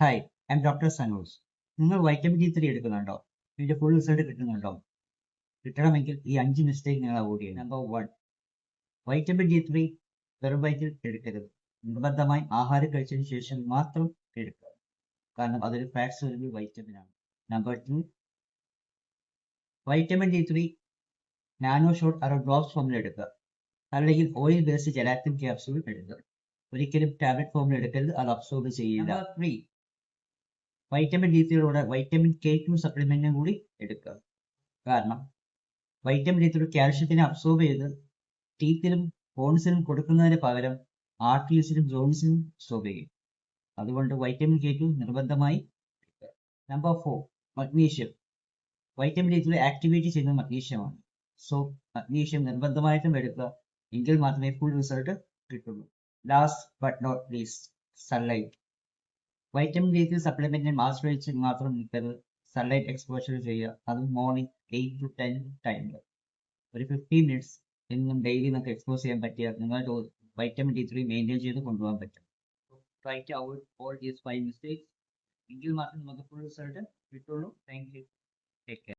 Hi, I M doctor Sanoj. നിങ്ങൾ vitamin D3 എടുക്കുന്നുണ്ടോ? ഇതിന്റെ ഫുൾ റിസൾട്ട് കിട്ടുന്നുണ്ടോ? കിട്ടണമെങ്കിൽ ഈ 5 മിസ്റ്റേക്ക് നിങ്ങൾ അവോയ്ഡ് ചെയ്യണം. നമ്പർ 1, വൈറ്റമിൻ D3 വെറും വയറ്റിൽ എടുക്കരുത്. നിർബന്ധമായി ആഹാരം കഴിച്ചതിന് ശേഷം മാത്രം എടുക്കുക. കാരണം അതൊരു ഫാറ്റ് സോലുബിൾ വൈറ്റമിൻ ആണ്. Number 2, vitamin D3 nano shot arrow drops ഫോമിൽ എടുക്കുക. അല്ലെങ്കിൽ ഓയിൽ ബേസ്ഡ് ജെലാറ്റിൻ ക്യാപ്സ്യൂൾ എടുക്കുക. ഒരിക്കലും ടാബ്ലറ്റ് ഫോമിൽ എടുക്കരുത്, അത് അബ്സോർബ് ചെയ്യില്ല. നമ്പർ 3, വൈറ്റമിൻ D3യോടെ വൈറ്റമിൻ K2 സപ്ലിമെന്റും കൂടി എടുക്കുക. കാരണം വൈറ്റമിൻ D3 കാൽഷ്യത്തിനെ അബ്സോർബ് ചെയ്ത് ടീത്തിലും ബോൺസിനും കൊടുക്കുന്നതിന് പകരം ആർട്ടീസിലും ജോൺസിനും അബ്സോർബ് ചെയ്യും. അതുകൊണ്ട് വൈറ്റമിൻ K2 നിർബന്ധമായി എടുക്കുക. Number 4, magnesium. Vitamin D3 activate ചെയ്യുന്ന മഗ്നീഷ്യമാണ്. സോ മഗ്നീഷ്യം നിർബന്ധമായിട്ടും എടുക്കുക. എങ്കിൽ മാത്രമേ ഫുൾ റിസൾട്ട് കിട്ടുള്ളൂ. Last but not least, sunlight. Vitamin D3 സപ്ലിമെന്റിന് ആശ്രയിച്ച് മാത്രം നിൽക്കരുത്. സൺലൈറ്റ് എക്സ്പോഷർ ചെയ്യുക. അത് മോർണിംഗ് 8 to 10 ടൈമിൽ ഒരു 15 മിനിറ്റ്സ് എന്നും ഡെയിലി നമുക്ക് എക്സ്പോസ് ചെയ്യാൻ പറ്റിയാൽ നിങ്ങളുടെ വൈറ്റമിൻ D3 മെയിൻറ്റെയിൻ ചെയ്ത് കൊണ്ടുപോകാൻ പറ്റും. Try to avoid all these 5 mistakes. എങ്കിൽ മാത്രമേ നമുക്ക് ഫുൾ റിസൾട്ട് കിട്ടുള്ളൂ. Thank you. Take care.